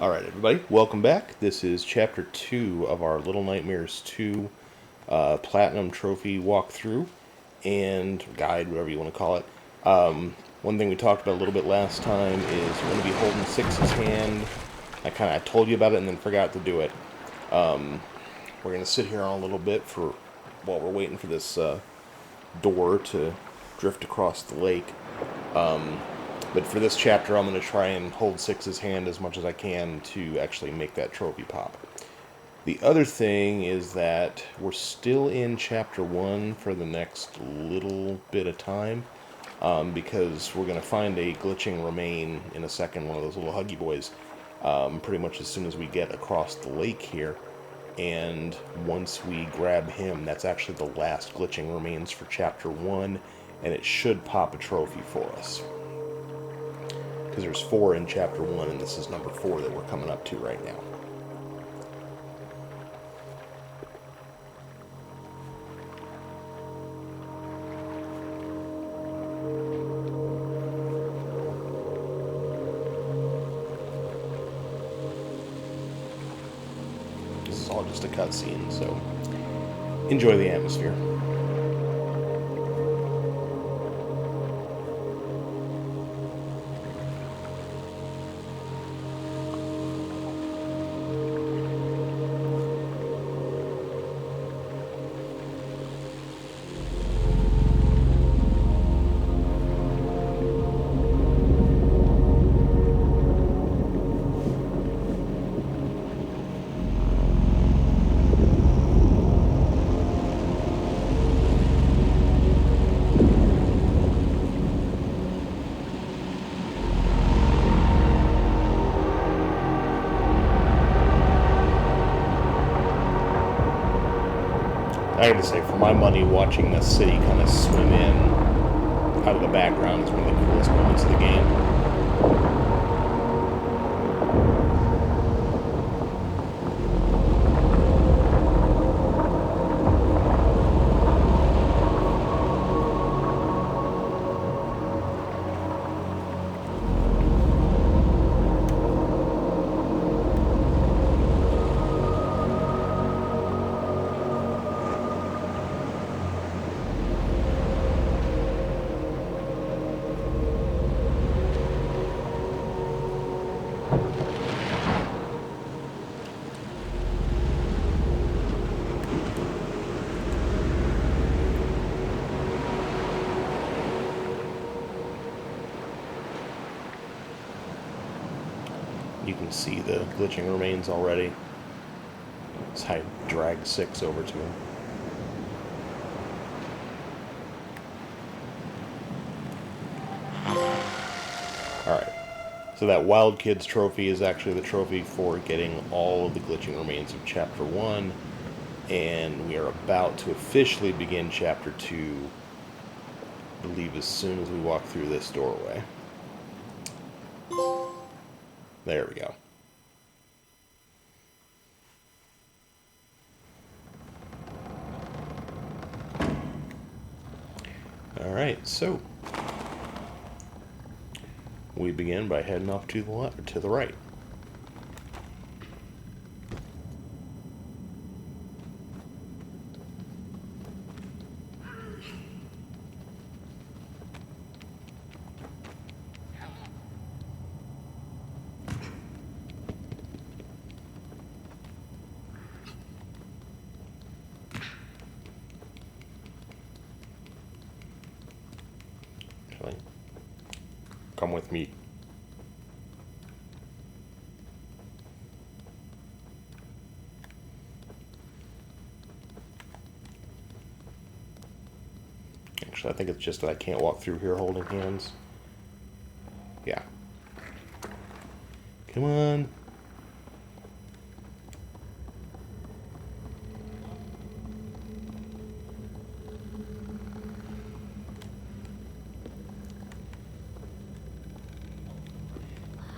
Alright everybody, welcome back. This is Chapter 2 of our Little Nightmares 2 Platinum Trophy walkthrough, and guide, whatever you want to call it. One thing we talked about a little bit last time is you're going to be holding Six's hand. I told you about it and then forgot to do it. We're going to sit here on a little bit while we're waiting for this door to drift across the lake. But for this chapter, I'm going to try and hold Six's hand as much as I can to actually make that trophy pop. The other thing is that we're still in Chapter 1 for the next little bit of time, because we're going to find a glitching remain in a second, one of those little huggy boys, pretty much as soon as we get across the lake here. And once we grab him, that's actually the last glitching remains for Chapter 1, and it should pop a trophy for us. Because there's 4 in Chapter 1, and this is number 4 that we're coming up to right now. This is all just a cutscene, so enjoy the atmosphere. I have to say, for my money, watching the city kind of swim in out of the background is one of the coolest moments of the game. You can see the glitching remains already. As I drag 6 over to him. Alright, so that Wild Kids trophy is actually the trophy for getting all of the glitching remains of Chapter 1, and we are about to officially begin Chapter 2, I believe as soon as we walk through this doorway. There we go. Alright, so we begin by heading off to the left, to the right. Come with me. Actually, I think it's just that I can't walk through here holding hands. Yeah. Come on.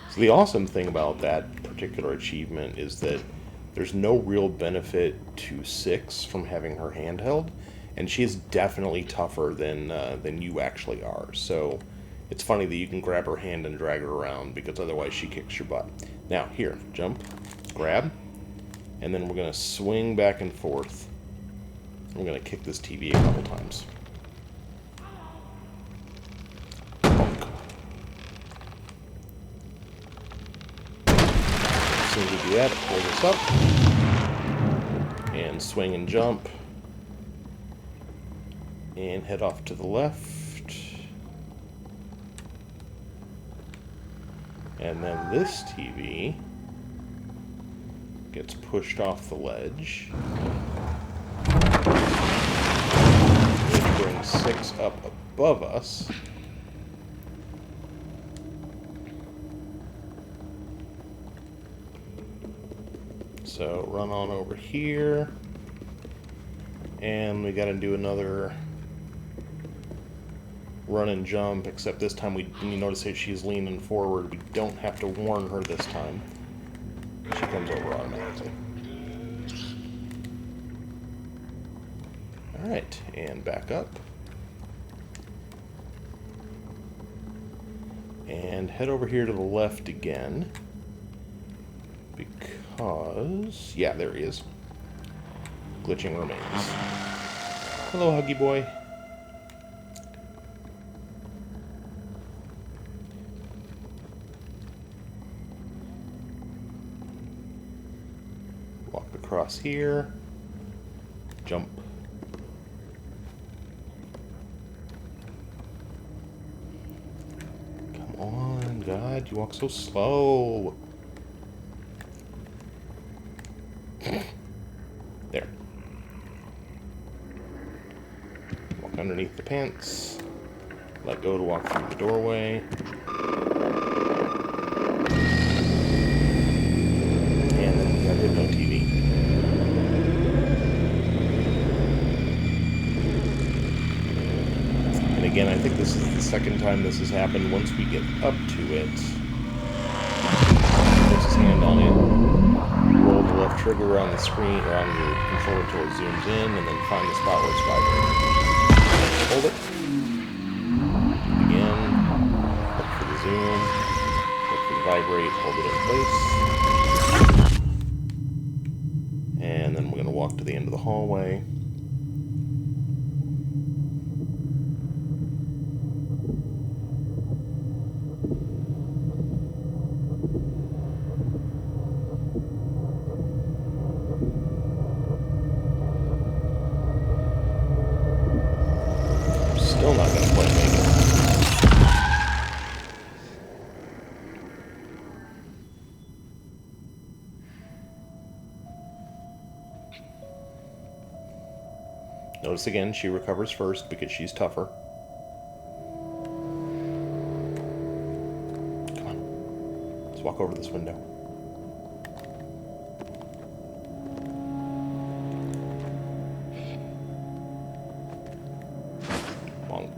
So the awesome thing about that particular achievement is that there's no real benefit to 6 from having her handheld, and she's definitely tougher than you actually are. So it's funny that you can grab her hand and drag her around, because otherwise she kicks your butt. Now, here, jump, grab, and then we're going to swing back and forth. We're going to kick this TV a couple times. Bonk. As soon as we do that, it pulls us up. And swing and jump. And head off to the left. And then this TV gets pushed off the ledge, which brings 6 up above us. So run on over here, and we got to do another run and jump, except this time when you notice that she's leaning forward, we don't have to warn her this time. She comes over automatically. Alright, and back up. And head over here to the left again. Because... yeah, there he is. Glitching remains. Hello, Huggy Boy. Walk across here. Jump. Come on, God, you walk so slow. There. Walk underneath the pants. Let go to walk through the doorway. And then we got Hypno TV. And again, I think this is the second time this has happened. Once we get up to it, puts his hand on it, roll the left trigger on the screen or on your controller until it zooms in, and then find the spot where it's vibrating. Hold it. Again. Look for the zoom. Look for the vibrate. Hold it in place. And then we're going to walk to the end of the hallway. Still not going to quite make it. Notice again, she recovers first because she's tougher. Come on. Let's walk over this window. Bonk.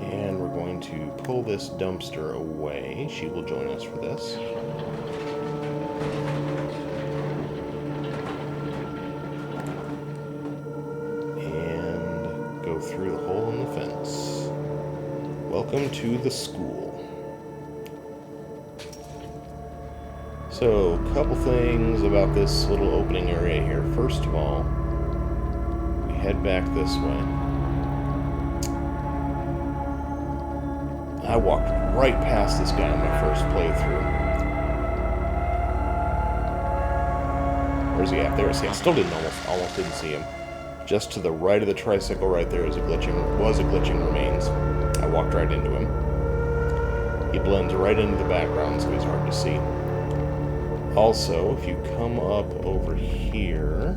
And we're going to pull this dumpster away. She will join us for this. And go through the hole in the fence. Welcome to the school. So, a couple things about this little opening area here. First of all, we head back this way. I walked right past this guy on my first playthrough. Where's he at? There is he. I still almost didn't see him. Just to the right of the tricycle right there was a glitching remains. I walked right into him. He blends right into the background, so he's hard to see. Also, if you come up over here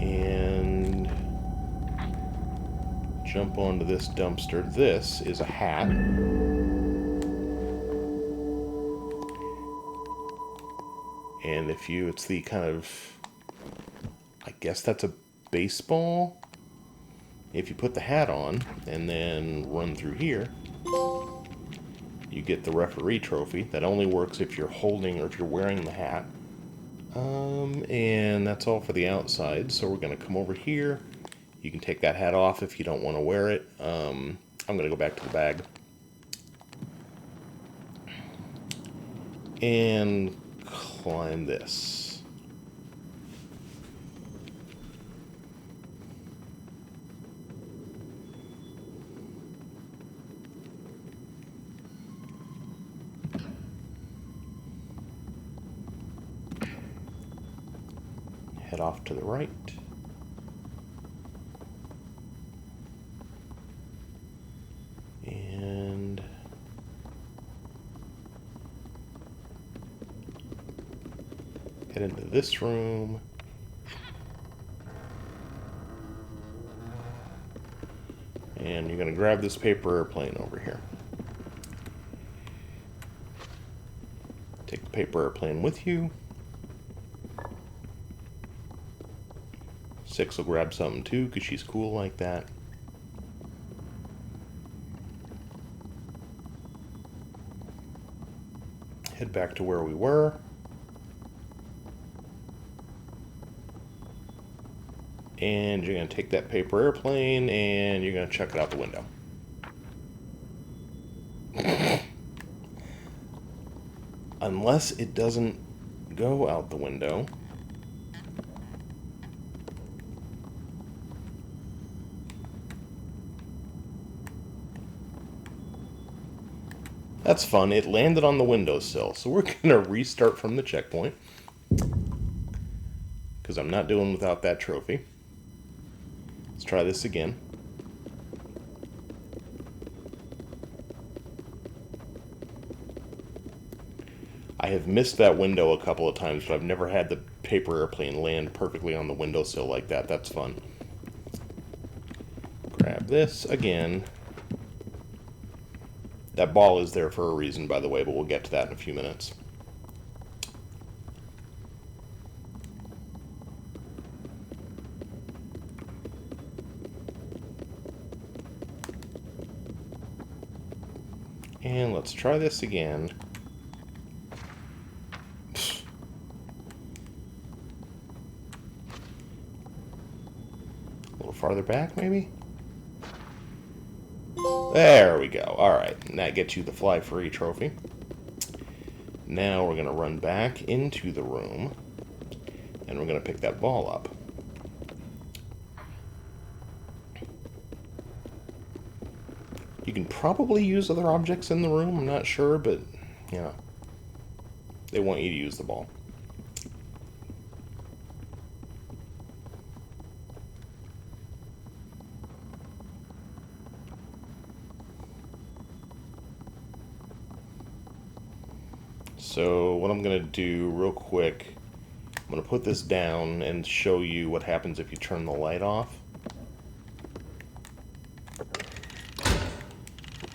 and jump onto this dumpster, this is a hat. And if you, it's the kind of, I guess that's a baseball. If you put the hat on and then run through here, you get the referee trophy. That only works if you're holding or if you're wearing the hat. And that's all for the outside. So we're going to come over here. You can take that hat off if you don't want to wear it. I'm going to go back to the bag. And climb this. Head off to the right. And head into this room. And you're going to grab this paper airplane over here. Take the paper airplane with you. 6 will grab something too, because she's cool like that. Head back to where we were. And you're going to take that paper airplane and you're going to chuck it out the window. Unless it doesn't go out the window. That's fun. It landed on the windowsill. So we're going to restart from the checkpoint. Because I'm not doing without that trophy. Let's try this again. I have missed that window a couple of times, but I've never had the paper airplane land perfectly on the windowsill like that. That's fun. Grab this again. That ball is there for a reason, by the way, but we'll get to that in a few minutes. And let's try this again. A little farther back, maybe? There we go. Alright, and that gets you the fly free trophy. Now we're going to run back into the room, and we're going to pick that ball up. You can probably use other objects in the room, I'm not sure, but, you know, they want you to use the ball. So what I'm going to do real quick, I'm going to put this down and show you what happens if you turn the light off.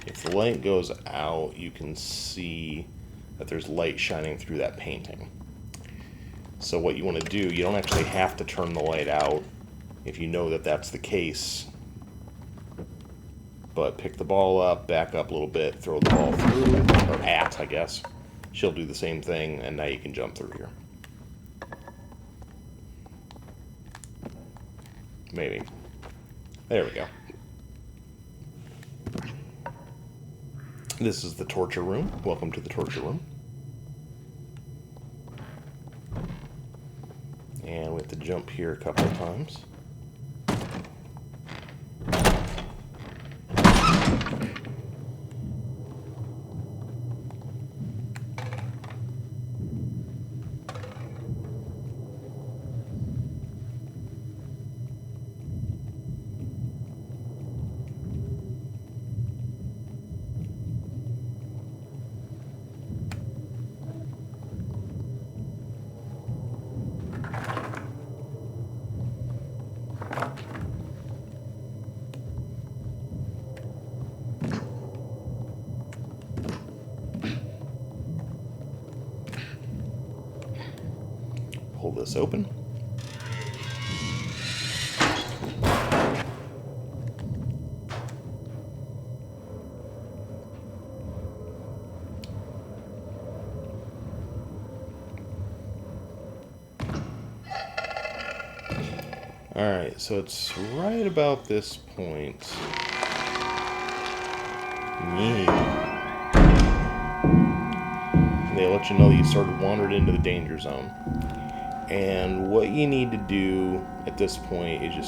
If the light goes out, you can see that there's light shining through that painting. So what you want to do, you don't actually have to turn the light out if you know that that's the case. But pick the ball up, back up a little bit, throw the ball through, or at, I guess. She'll do the same thing, and now you can jump through here. Maybe. There we go. This is the torture room. Welcome to the torture room. And we have to jump here a couple of times. Pull this open. Alright, so it's right about this point. They let you know that you sort of wandered into the danger zone. And what you need to do at this point is you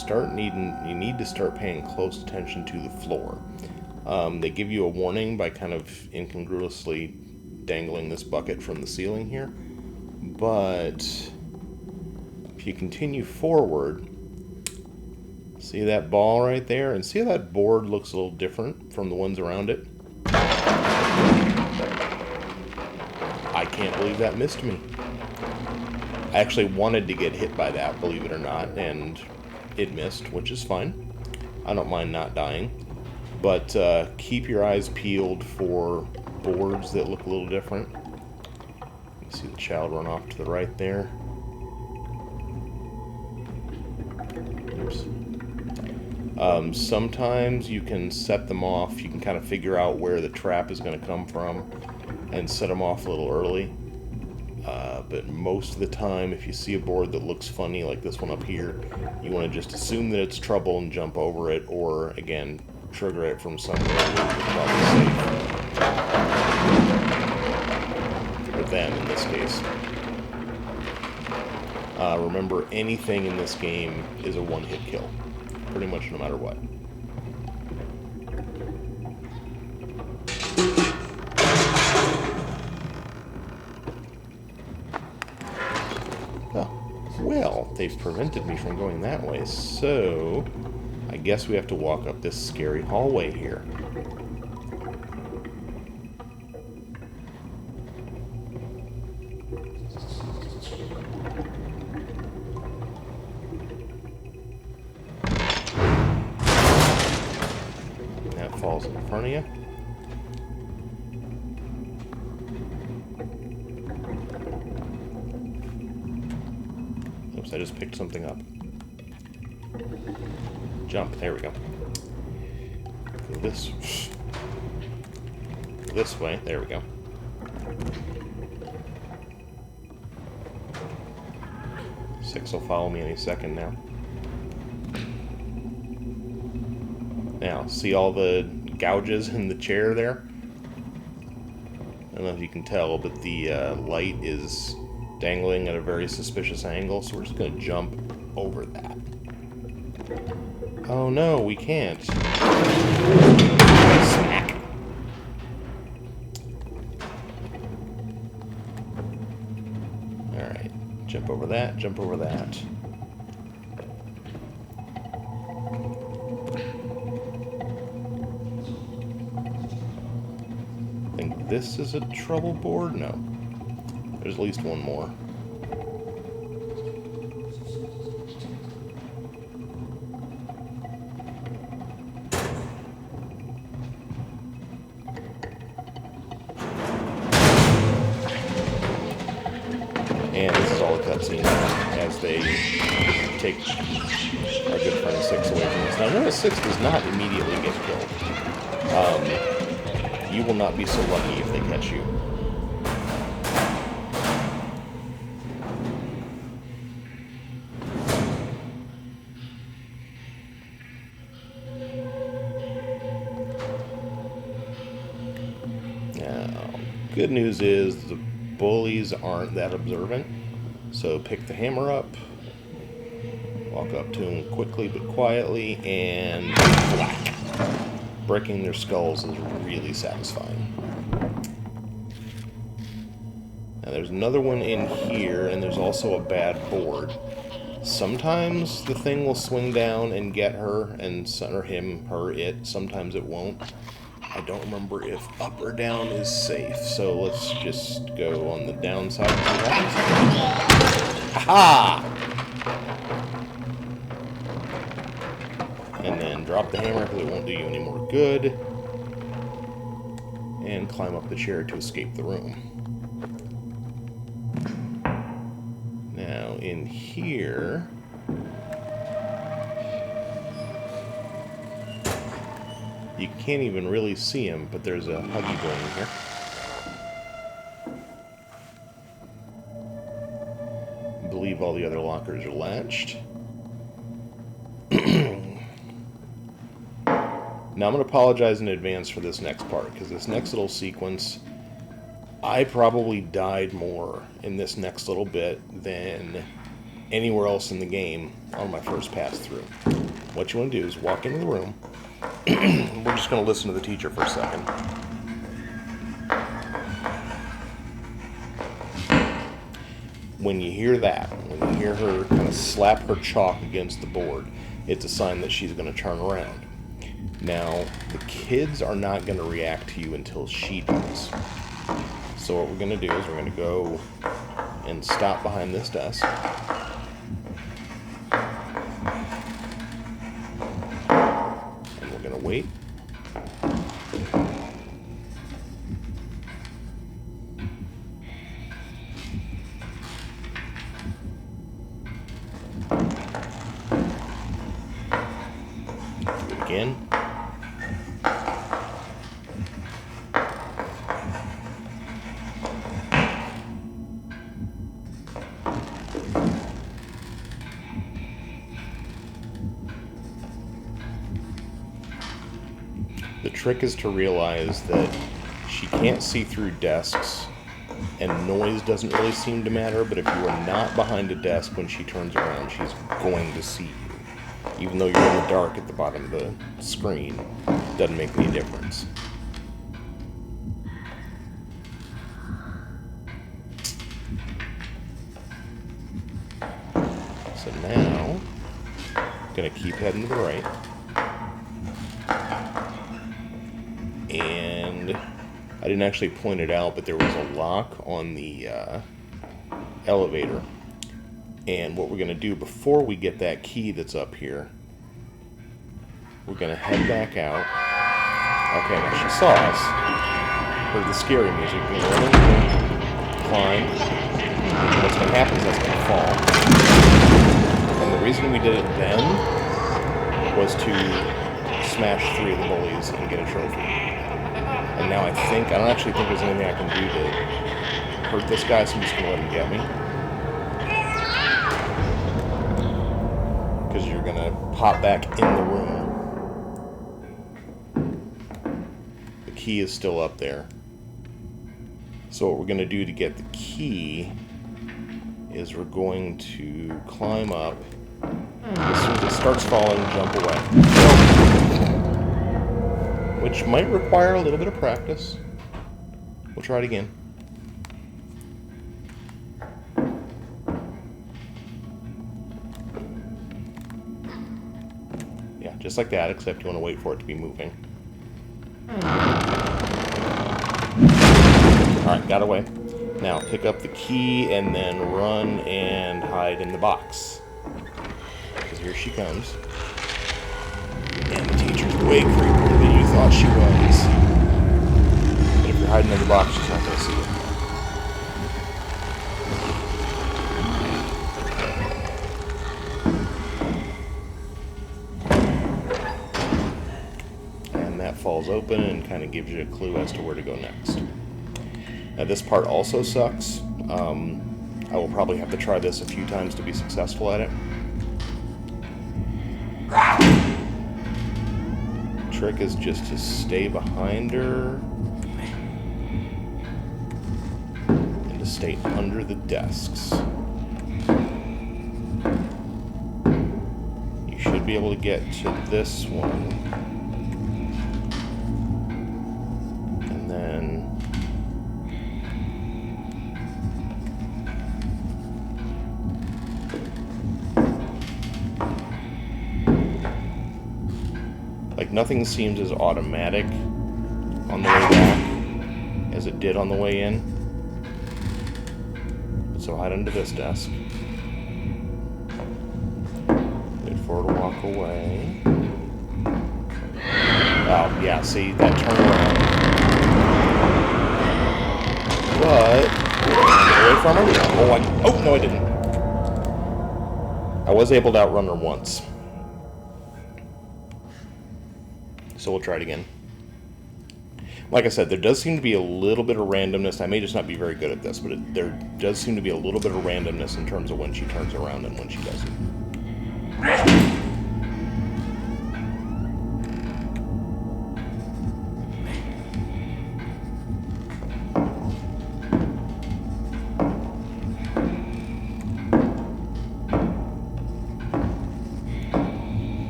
need to start paying close attention to the floor. They give you a warning by kind of incongruously dangling this bucket from the ceiling here. But if you continue forward, see that ball right there? And see how that board looks a little different from the ones around it? I can't believe that missed me. I actually wanted to get hit by that, believe it or not, and it missed, which is fine. I don't mind not dying. But keep your eyes peeled for boards that look a little different. You see the child run off to the right there. Oops. Sometimes you can set them off. You can kind of figure out where the trap is going to come from and set them off a little early. But most of the time, if you see a board that looks funny, like this one up here, you want to just assume that it's trouble and jump over it, or, again, trigger it from somewhere where you're probably safe. Or them, in this case. Remember, anything in this game is a one-hit kill. Pretty much no matter what. Well, they've prevented me from going that way, so I guess we have to walk up this scary hallway here. That falls in front of you. I just picked something up. Jump. There we go. Go this way. There we go. Six will follow me any second now. Now, see all the gouges in the chair there? I don't know if you can tell, but the light is dangling at a very suspicious angle, so we're just going to jump over that. Oh no, we can't. Smack. Alright, jump over that, jump over that. I think this is a trouble board? No. There's at least one more. And this is all a cutscene as they take our good friend 6 away from us. Now notice 6 does not immediately get killed. You will not be so lucky if they catch you. Good news is the bullies aren't that observant, so pick the hammer up, walk up to them quickly but quietly, and whack. Breaking their skulls is really satisfying. Now there's another one in here, and there's also a bad board. Sometimes the thing will swing down and get her, or him, her, it. Sometimes it won't. I don't remember if up or down is safe, so let's just go on the downside and see what happens. Ha-ha! And then drop the hammer because it won't do you any more good. And climb up the chair to escape the room. Now, in here... you can't even really see him, but there's a Huggy Boy in here. I believe all the other lockers are latched. Now I'm going to apologize in advance for this next part, because this next little sequence, I probably died more in this next little bit than anywhere else in the game on my first pass through. What you want to do is walk into the room. We're just going to listen to the teacher for a second. When you hear that, when you hear her kind of slap her chalk against the board, it's a sign that she's going to turn around. Now, the kids are not going to react to you until she does. So what we're going to do is we're going to go and stop behind this desk. And we're going to wait. Do it again. The trick is to realize that she can't see through desks, and noise doesn't really seem to matter, but if you are not behind a desk when she turns around, she's going to see you. Even though you're in the dark at the bottom of the screen, it doesn't make any difference. So now, I'm going to keep heading to the right. And I didn't actually point it out, but there was a lock on the elevator. And what we're going to do before we get that key that's up here, we're going to head back out. Okay, now she saw us. Heard the scary music. We're going to run in, climb. And what's going to happen is that's going to fall. And the reason we did it then was to smash 3 of the bullies and get a trophy. And now I don't actually think there's anything I can do to hurt this guy, so I'm just going to let him get me. Because you're going to pop back in the room. The key is still up there. So what we're going to do to get the key is we're going to climb up. As soon as it starts falling, jump away. Which might require a little bit of practice. We'll try it again. Yeah, just like that, except you want to wait for it to be moving. Alright, got away. Now pick up the key and then run and hide in the box. Because here she comes. And the teacher's way creepier than you thought she was. But if you're hiding in the box, she's not going to see you. And that falls open and kind of gives you a clue as to where to go next. Now this part also sucks. I will probably have to try this a few times to be successful at it. Trick is just to stay behind her and to stay under the desks. You should be able to get to this one, and then like nothing seems as automatic on the way back as it did on the way in. So hide under this desk. Wait for her to walk away. Oh, yeah, see, that turnaround. But, get away from her. Oh, no, I didn't. I was able to outrun her once. So we'll try it again. Like I said, there does seem to be a little bit of randomness. I may just not be very good at this, but there does seem to be a little bit of randomness in terms of when she turns around and when she doesn't.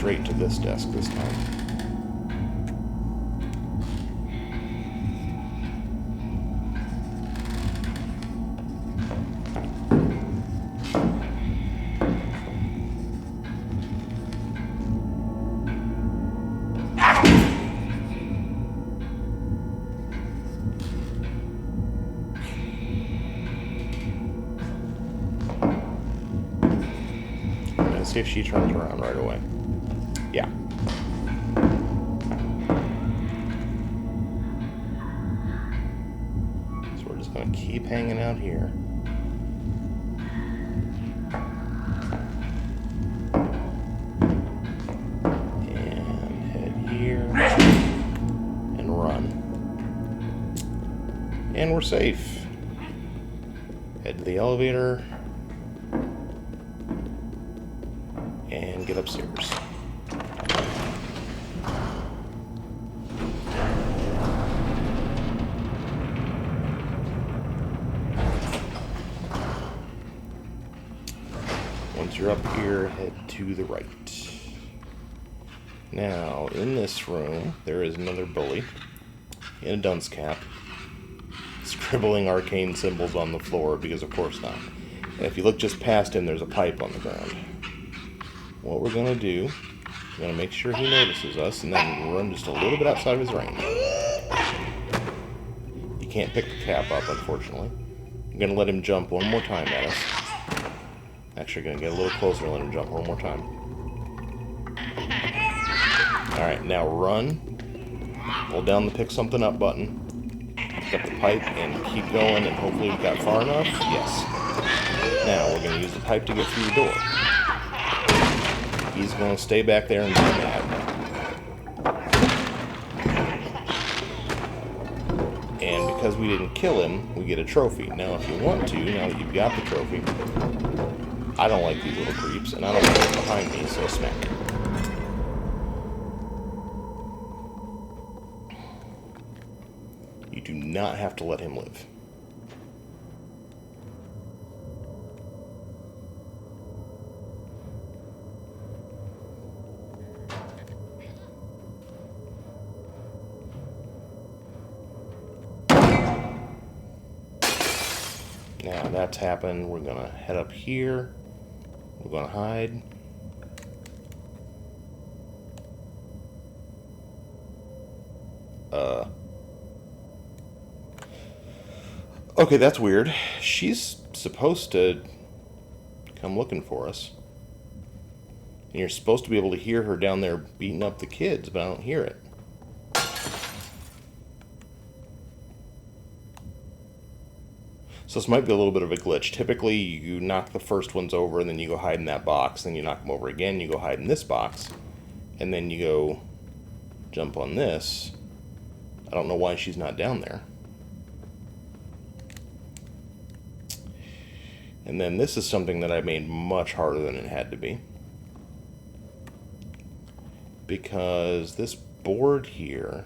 straight to this desk this time. See if she turns around right away. Yeah. So we're just going to keep hanging out here. And head here. And run. And we're safe. Head to the elevator. And get upstairs. Once you're up here, head to the right. Now, in this room, there is another bully in a dunce cap, scribbling arcane symbols on the floor, because of course not. And if you look just past him, there's a pipe on the ground. What we're going to do, we're going to make sure he notices us and then run just a little bit outside of his range. You can't pick the cap up, unfortunately. I'm going to let him jump one more time at us. Actually, going to get a little closer and let him jump one more time. Alright, now run. Hold down the pick something up button. Pick up the pipe and keep going, and hopefully we got far enough. Yes. Now we're going to use the pipe to get through the door. He's going to stay back there and be mad. And because we didn't kill him, we get a trophy. Now, if you want to, now that you've got the trophy, I don't like these little creeps, and I don't want them behind me, so smack. You do not have to let him live. Now that's happened, we're gonna head up here. We're gonna hide. Okay, that's weird. She's supposed to come looking for us. And you're supposed to be able to hear her down there beating up the kids, but I don't hear it. So this might be a little bit of a glitch. Typically, you knock the first ones over, and then you go hide in that box. Then you knock them over again, you go hide in this box. And then you go jump on this. I don't know why she's not down there. And then this is something that I made much harder than it had to be. Because this board here,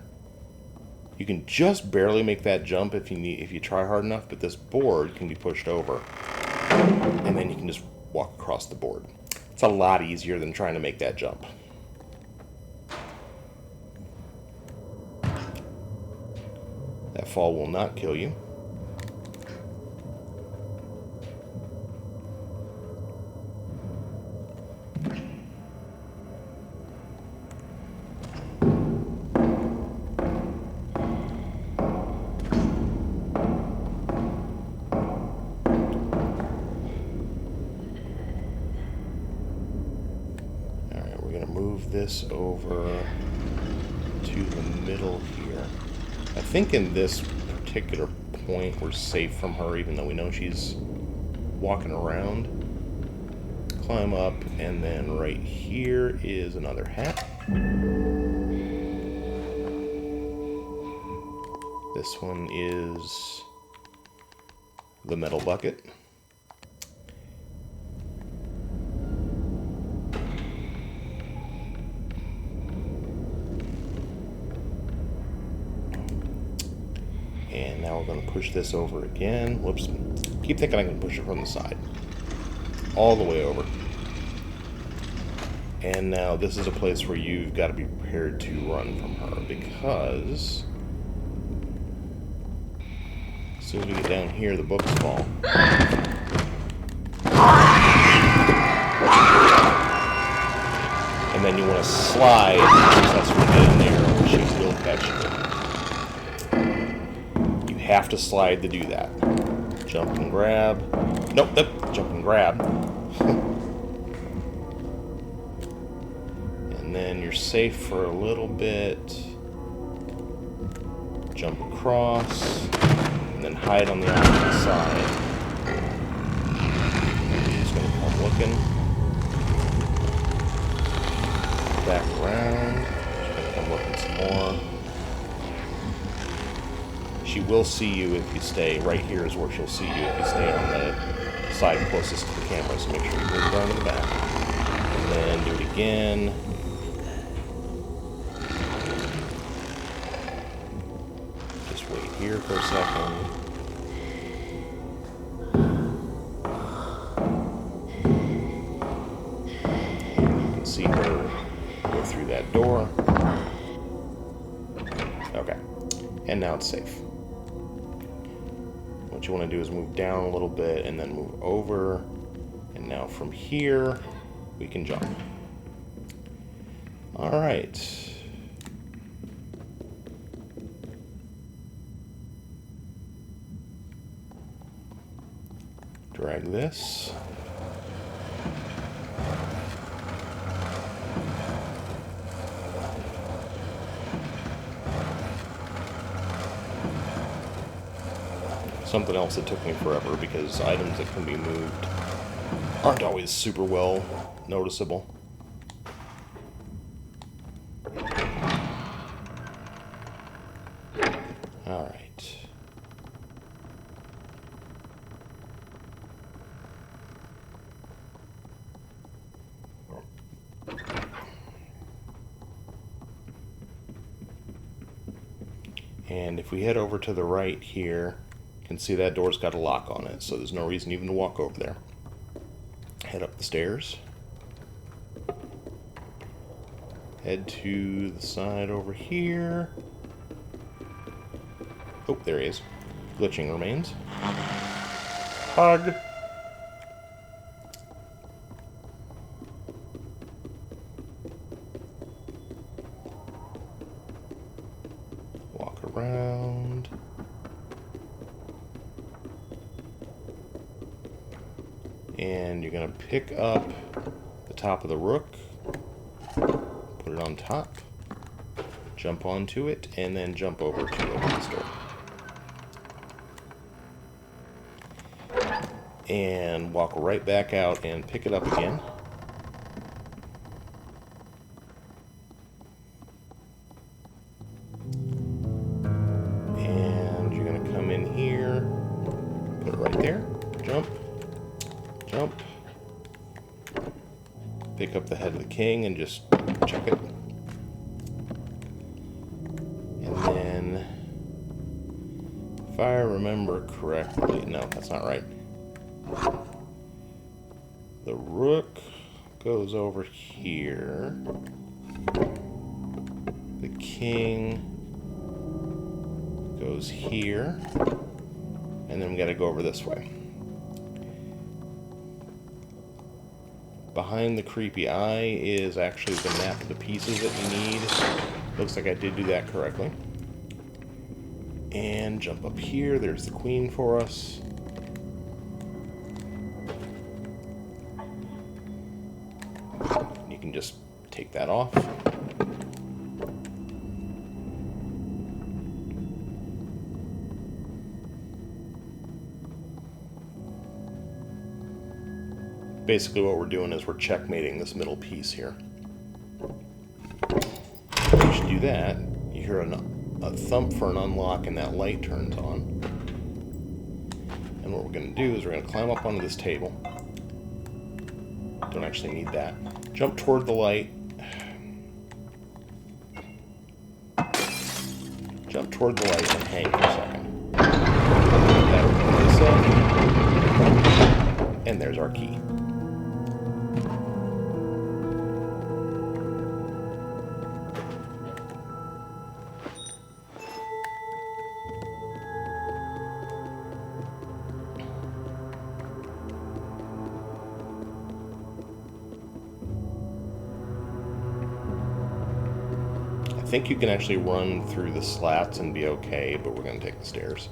you can just barely make that jump if you try hard enough, but this board can be pushed over. And then you can just walk across the board. It's a lot easier than trying to make that jump. That fall will not kill you. This over to the middle here. I think in this particular point we're safe from her, even though we know she's walking around. Climb up, and then right here is another hat. This one is the metal bucket. And now we're going to push this over again. Whoops. Keep thinking I can push it from the side. All the way over. And now this is a place where you've got to be prepared to run from her, because as soon as we get down here, the books fall. And then you want to slide successfully get in there, or she will catch you. You have to slide to do that. Jump and grab. Nope, jump and grab. And then you're safe for a little bit. Jump across, and then hide on the opposite side. She's going to come looking. Back around. She's going to come looking some more. She will see you if you stay. Right here is where she'll see you if you stay on the side closest to the camera. So make sure you move around to the back. And then do it again. Just wait here for a second. You can see her go through that door. Okay. And now it's safe. What you want to do is move down a little bit and then move over. And now from here, we can jump. Alright. Drag this. Something else that took me forever, because items that can be moved aren't always super well noticeable. Alright. And if we head over to the right here, you can see that door's got a lock on it, so there's no reason even to walk over there. Head up the stairs. Head to the side over here. Oh, there he is. Glitching remains. Hug. Walk around. And you're going to pick up the top of the rook, put it on top, jump onto it, and then jump over to open this door. And walk right back out and pick it up again. And you're going to come in here, put it right there, jump. Jump, pick up the head of the king and just chuck it. And then, if I remember correctly, no, that's not right. The rook goes over here. The king goes here. And then we gotta go over this way. Behind the creepy eye is actually the map of the pieces that you need. Looks like I did do that correctly. And jump up here. There's the queen for us. You can just take that off. Basically what we're doing is we're checkmating this middle piece here. Once you do that, you hear a thump for an unlock and that light turns on. And what we're going to do is we're going to climb up onto this table. Don't actually need that. Jump toward the light. Jump toward the light and hang for a second. That opens this up. And there's our key. think you can actually run through the slats and be okay, but we're going to take the stairs.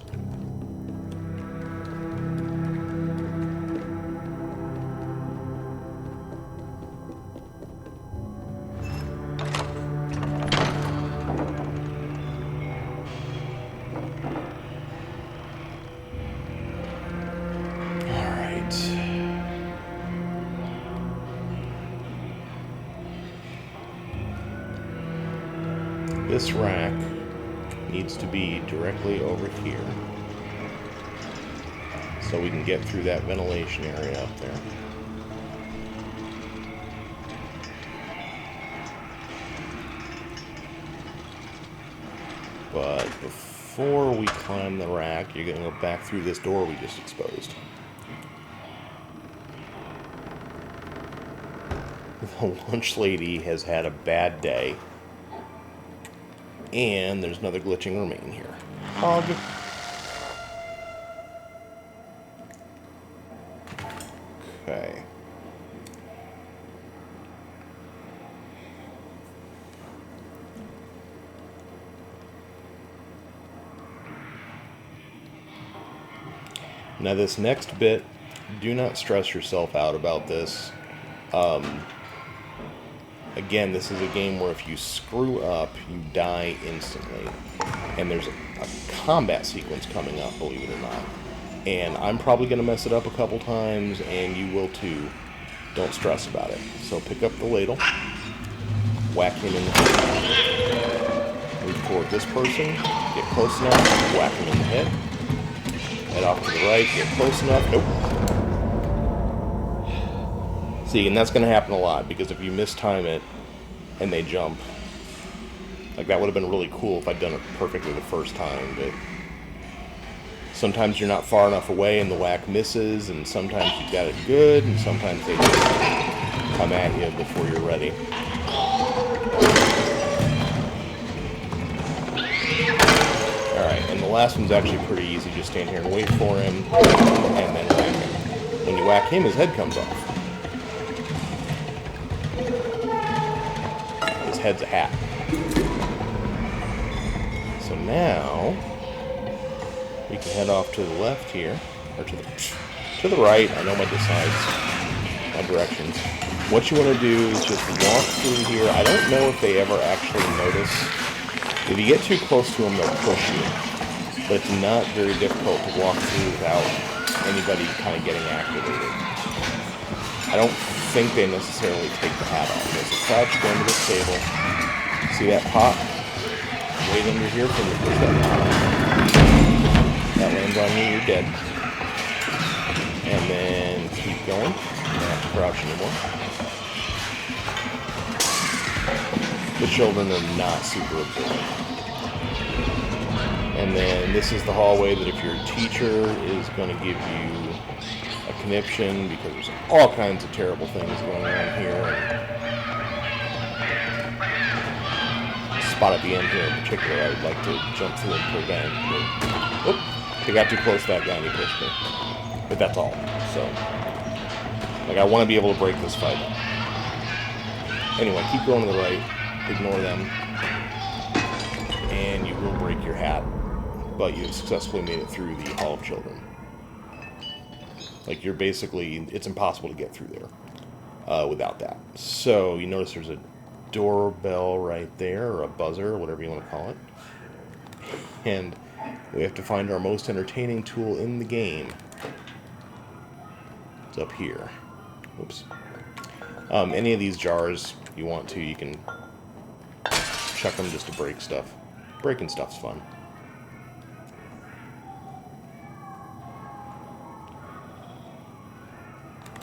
This rack needs to be directly over here so we can get through that ventilation area up there. But before we climb the rack, you're going to go back through this door we just exposed. The lunch lady has had a bad day. And there's another glitching remain here. Hog. Okay. Now this next bit, do not stress yourself out about this. Again, this is a game where if you screw up, you die instantly. And there's a combat sequence coming up, believe it or not. And I'm probably going to mess it up a couple times, and you will too. Don't stress about it. So pick up the ladle, whack him in the head. Move toward this person, get close enough, whack him in the head. Head off to the right, get close enough. Nope. See, and that's going to happen a lot, because if you mistime it and they jump, like that would have been really cool if I'd done it perfectly the first time, but sometimes you're not far enough away and the whack misses, and sometimes you've got it good, and sometimes they just come at you before you're ready. Alright, and the last one's actually pretty easy. Just stand here and wait for him, and then whack him. When you whack him, his head comes off. Head's a hat. So now we can head off to the left here, or to the right. I know my directions. What you want to do is just walk through here. I don't know if they ever actually notice. If you get too close to them, they'll push you. But it's not very difficult to walk through without anybody kind of getting activated. I don't think they necessarily take the hat off. There's a crouch, go into this table. See that pop? Wait under here for me to push that pop. That lands on you, you're dead. And then keep going. You don't have to crouch anymore. The children are not super observant. And then this is the hallway that if your teacher is going to give you a conniption, because there's all kinds of terrible things going on here. And spot at the end here in particular I would like to jump through and prevent. But, oh, I got too close to that guy and he pushed me. But that's all. So, like, I want to be able to break this fight. Anyway, keep going to the right. Ignore them. And you will break your hat. But you successfully made it through the Hall of Children. Like, you're basically, it's impossible to get through there without that. So, you notice there's a doorbell right there, or a buzzer, or whatever you want to call it. And we have to find our most entertaining tool in the game. It's up here. Oops. Any of these jars you want to, you can chuck them just to break stuff. Breaking stuff's fun.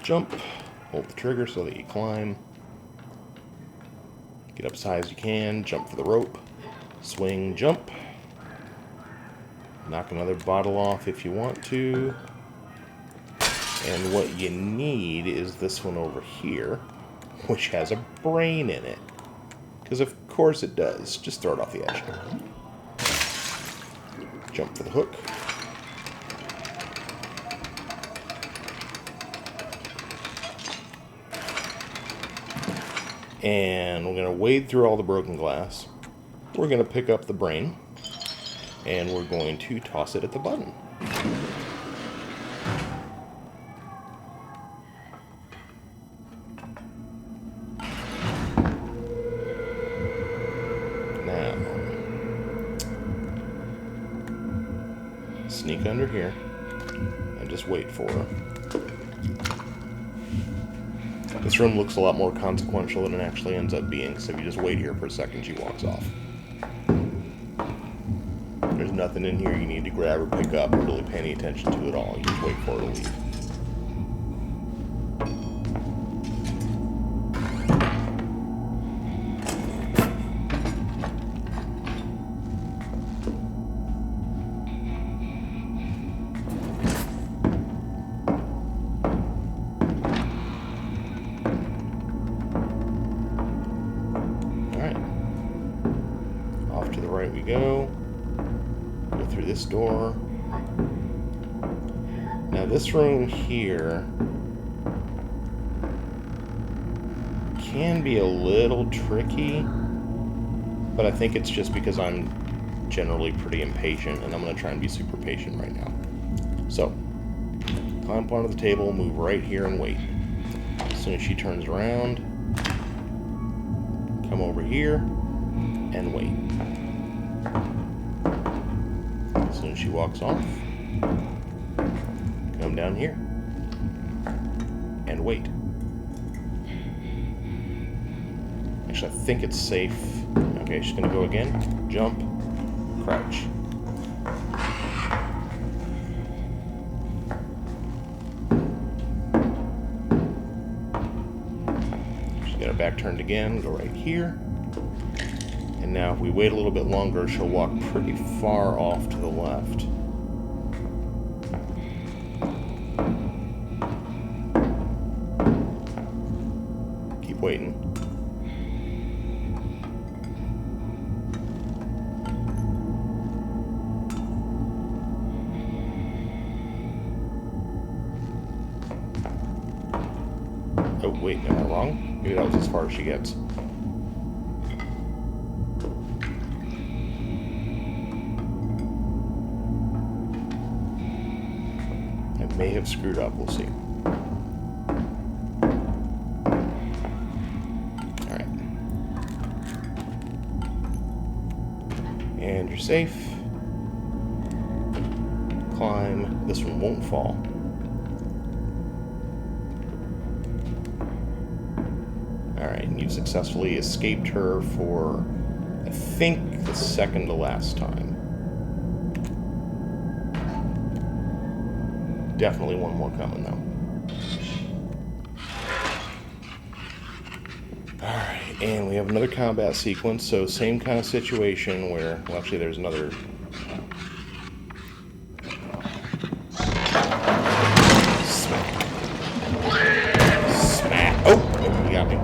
Jump, hold the trigger so that you climb, get up as high as you can, jump for the rope, swing, jump, knock another bottle off if you want to, and what you need is this one over here, which has a brain in it, because of course it does. Just throw it off the edge. Jump for the hook. And we're going to wade through all the broken glass. we're going to pick up the brain, and we're going to toss it at the button. Now, sneak under here, and just wait for her. This room looks a lot more consequential than it actually ends up being, so if you just wait here for a second, she walks off. There's nothing in here you need to grab or pick up or really pay any attention to at all. You just wait for her to leave. Off to the right we go. Go through this door. Now this room here can be a little tricky, but I think it's just because I'm generally pretty impatient, and I'm going to try and be super patient right now. So, climb up onto the table, move right here and wait. As soon as she turns around, come over here and wait. As soon as she walks off, come down here and wait. Actually, I think it's safe. Okay, she's gonna go again. Jump, crouch. She's got her back turned again. Go right here. And now if we wait a little bit longer, she'll walk pretty far off to the left. Keep waiting. Oh wait, am I wrong? Maybe that was as far as she gets. May have screwed up, we'll see. Alright. And you're safe. Climb. This one won't fall. Alright, and you've successfully escaped her for, I think, the second to last time. Definitely one more coming, though. Alright, and we have another combat sequence, so same kind of situation where, well, actually there's another... Smack. Smack. Oh, you got me.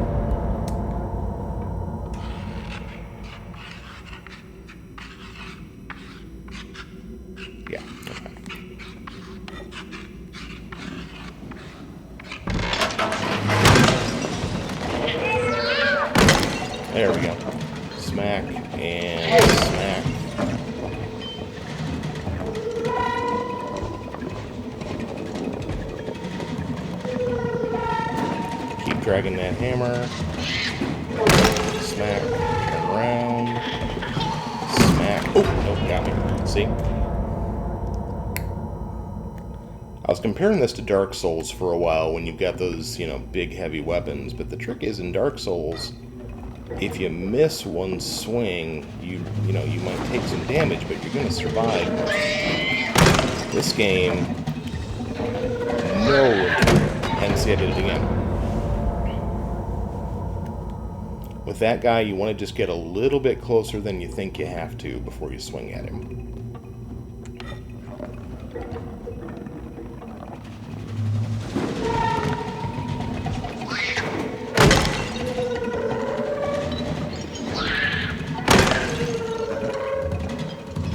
Yeah, okay. There we go. Smack and smack. Keep dragging that hammer. Smack. Turn around. Smack. Oh, nope, got me. See? I was comparing this to Dark Souls for a while when you've got those, big heavy weapons, but the trick is in Dark Souls, if you miss one swing, you might take some damage, but you're going to survive. This game, no. And see, I did it again. With that guy, you want to just get a little bit closer than you think you have to before you swing at him.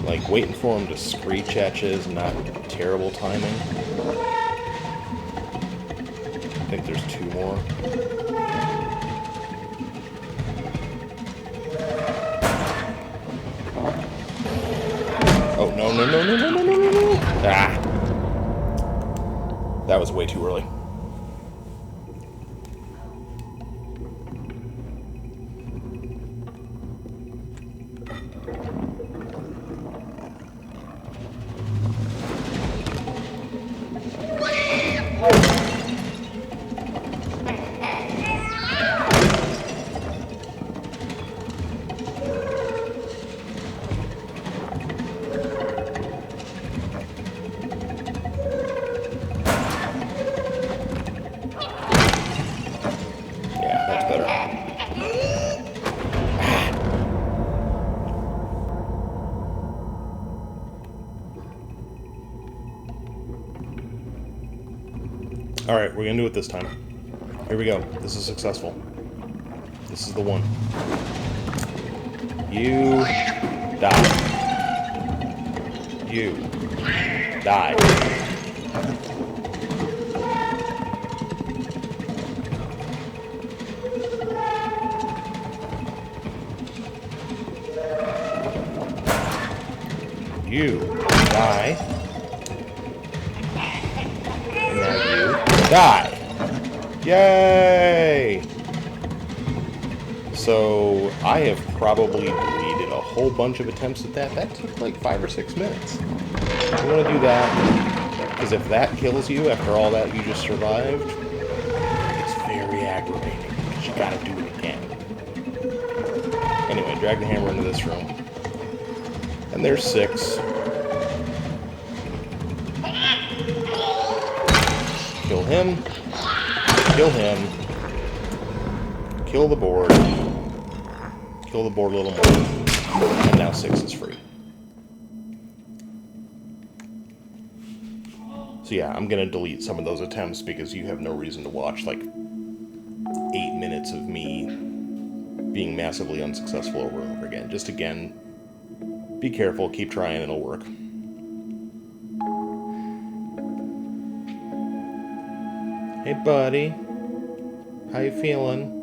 Like, waiting for him to screech at you is not terrible timing. I think there's two more. Oh, no, no, no, no, no, no, no, no. Ah. That was way too early. Alright, we're gonna do it this time. Here we go. This is successful. This is the one. You die. You die. You die. And now you die. Yay! So I have probably deleted a whole bunch of attempts at that. That took like 5 or 6 minutes. You want to do that, because if that kills you after all that you just survived, it's very aggravating, because you gotta do it again. Anyway, drag the hammer into this room. And there's 6. Kill him. Kill him. Kill the board. Kill the board a little more. And now 6 is free. So yeah, I'm gonna delete some of those attempts because you have no reason to watch like 8 minutes of me being massively unsuccessful over and over again. Just again, be careful, keep trying, it'll work. Hey buddy, how you feeling?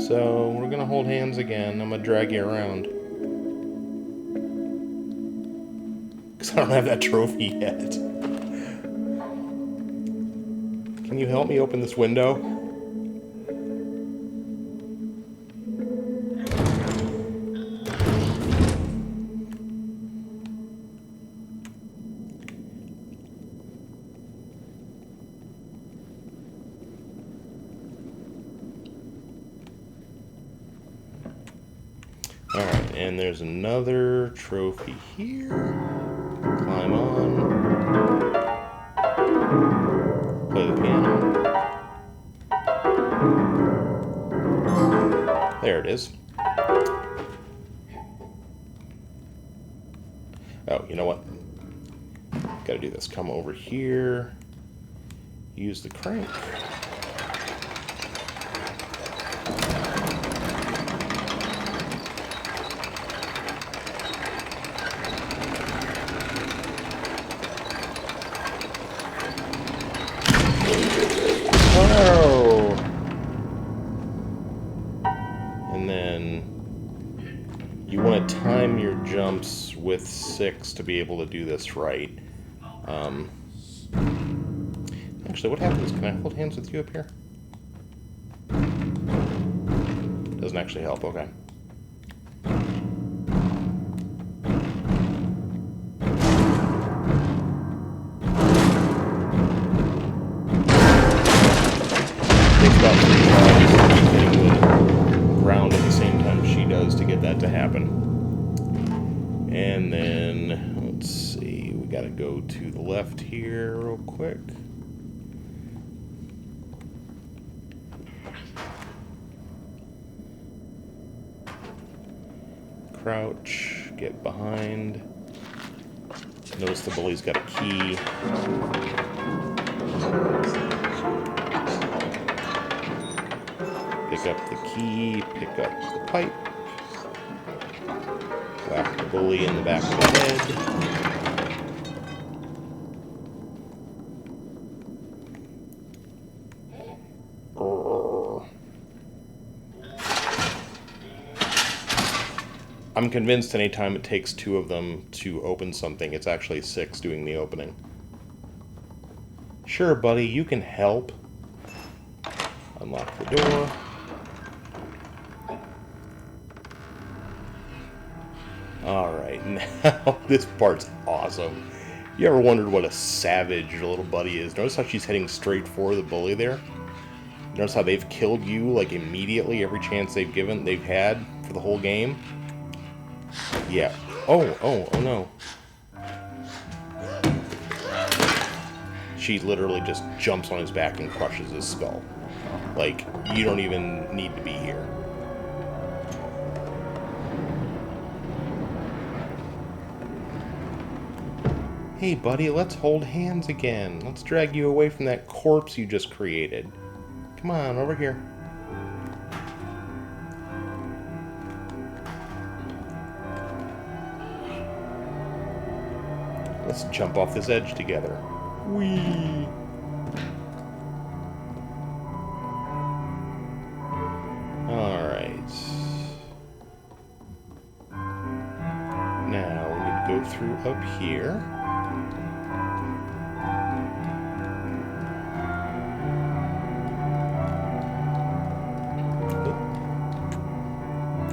So, we're gonna hold hands again. I'm gonna drag you around. Because I don't have that trophy yet. Can you help me open this window? Alright, and there's another trophy here. Climb on. Play the piano. There it is. Oh, you know what? Gotta do this. Come over here. Use the crank. And then you want to time your jumps with 6 to be able to do this right. Actually, what happens? Can I hold hands with you up here? Doesn't actually help, okay. Ground at the same time she does to get that to happen. And then, let's see, we gotta go to the left here real quick. Crouch, get behind. Notice the bully's got a key. Pick up the key, pick up the pipe, whack the bully in the back of the head. I'm convinced anytime it takes 2 of them to open something, it's actually 6 doing the opening. Sure, buddy, you can help. Unlock the door. Alright, now this part's awesome. You ever wondered what a savage your little buddy is? Notice how she's heading straight for the bully there? Notice how they've killed you, like, immediately every chance they've had for the whole game? Yeah. Oh no. She literally just jumps on his back and crushes his skull. Like, you don't even need to be here. Hey buddy, let's hold hands again. Let's drag you away from that corpse you just created. Come on, over here. Let's jump off this edge together. Whee! Alright. Now we need to go through up here.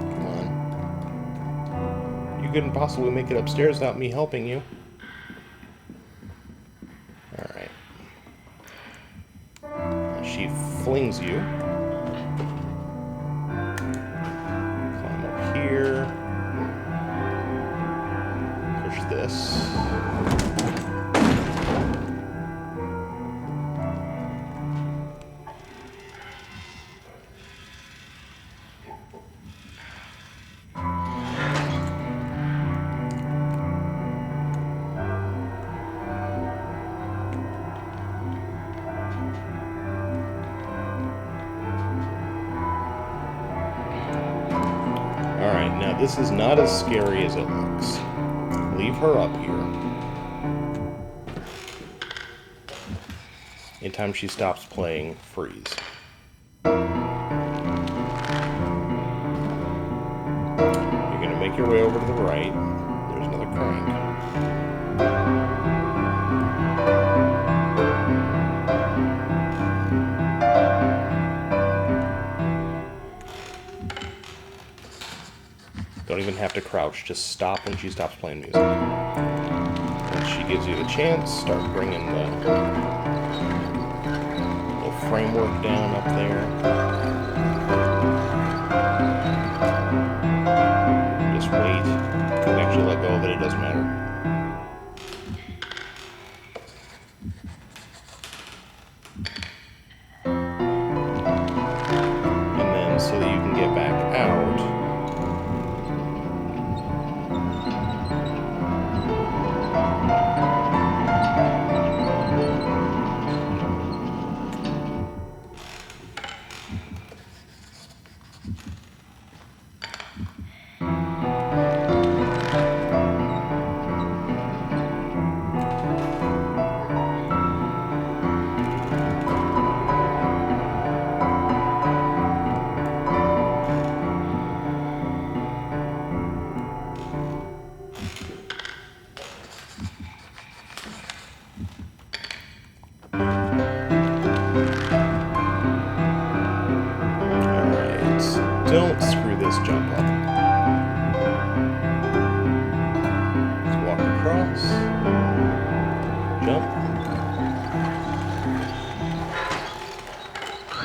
Come on. You couldn't possibly make it upstairs without me helping you. Alright. She flings you. Climb up here. Push this. Alright, now this is not as scary as it looks. Leave her up here. Anytime she stops playing, freeze. You're gonna make your way over to the right. There's another crank. Don't even have to crouch, just stop when she stops playing music. Once she gives you the chance, start bringing the little framework down up there. Just wait. You can actually let go of it, it doesn't matter. And then, so that you can get back out, don't screw this jump up. Let's walk across. Jump.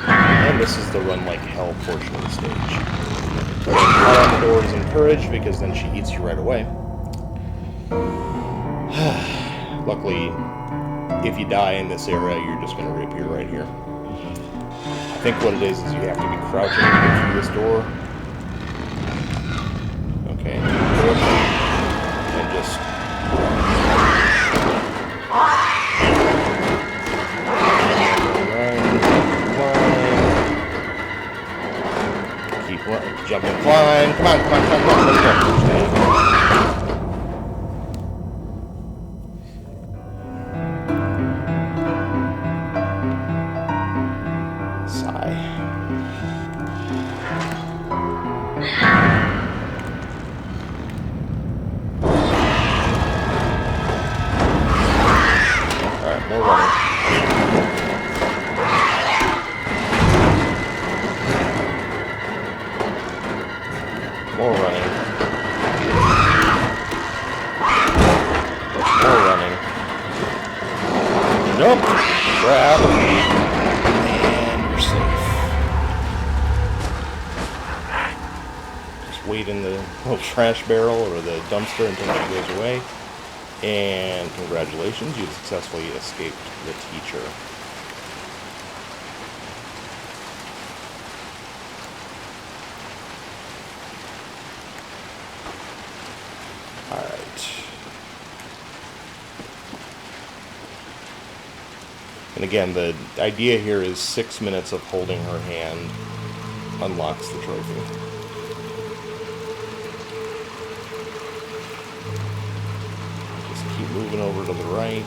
And this is the run like hell portion of the stage. Not on the door is encouraged because then she eats you right away. Luckily, if you die in this area, you're just going to reappear right here. I think what it is you have to be crouching to get through this door. Okay. And just... Run, climb. Keep jumping, climb. Come on, come on, come on, come on. Let's go. Nope. Grab. And you're safe. Just wait in the little trash barrel or the dumpster until she goes away. And congratulations, you've successfully escaped the teacher. Alright. And again, the idea here is 6 minutes of holding her hand unlocks the trophy. Keep moving over to the right.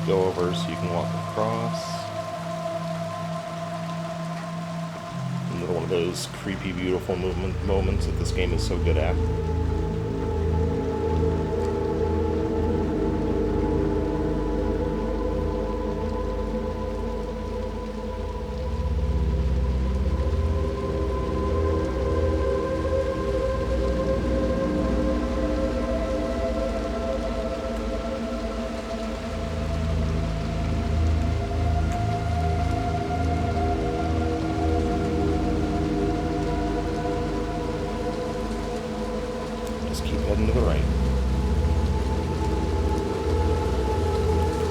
Go over so you can walk across. Another one of those creepy, beautiful moments that this game is so good at. Keep heading to the right.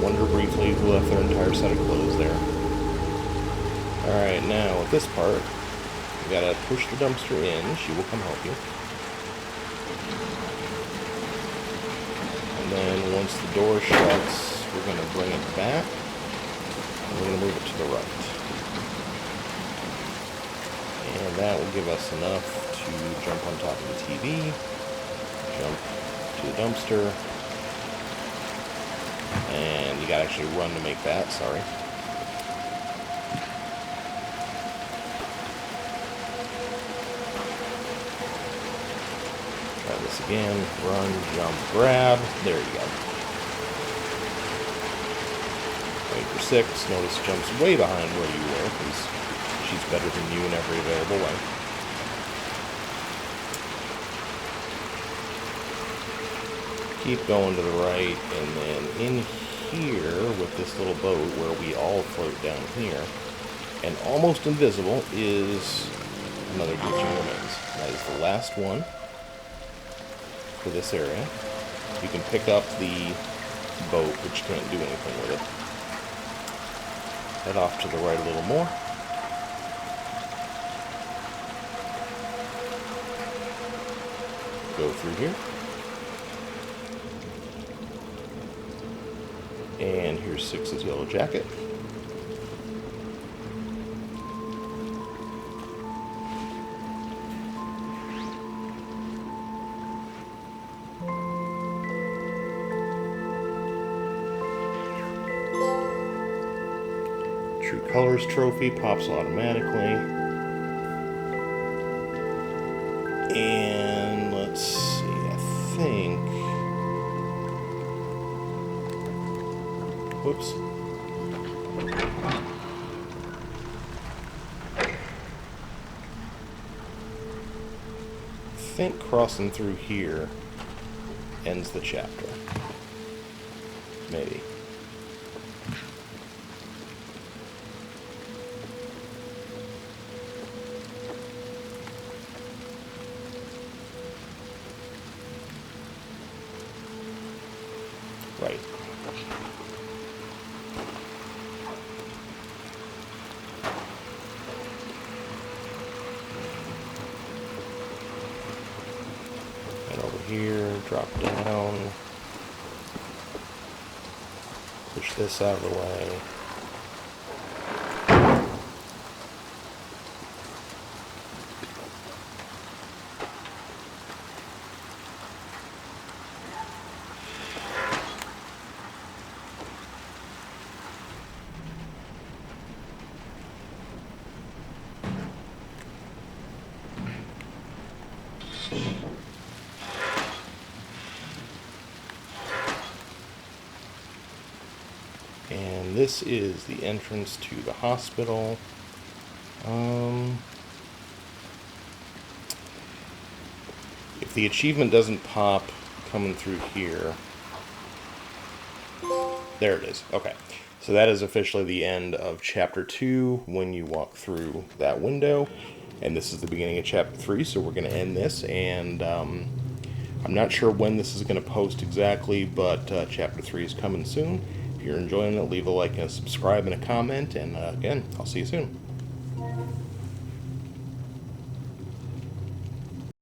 Wonder briefly who left their entire set of clothes there. Alright, now with this part, you gotta push the dumpster in. She will come help you. And then once the door shuts, we're gonna bring it back. And we're gonna move it to the right. And that will give us enough to jump on top of the TV. Jump to the dumpster, and you gotta actually run to make that, sorry. Try this again, run, jump, grab, there you go. Wait for 6, notice jumps way behind where you were, because she's better than you in every available way. Keep going to the right, and then in here with this little boat where we all float down here, and almost invisible, is another glitching remains. That is the last one for this area. You can pick up the boat, but you can't do anything with it. Head off to the right a little more. Go through here. And here's 6's yellow jacket. True Colors trophy pops automatically. And let's see, I think... Whoops. I think crossing through here ends the chapter. Maybe. Right. Here, drop down, push this out of the way. And this is the entrance to the hospital. If the achievement doesn't pop coming through here, there it is. Okay, so that is officially the end of Chapter 2 when you walk through that window, and this is the beginning of Chapter 3, so we're going to end this, and I'm not sure when this is going to post exactly, but Chapter 3 is coming soon. If you're enjoying it, leave a like and a subscribe and a comment, and again, I'll see you soon.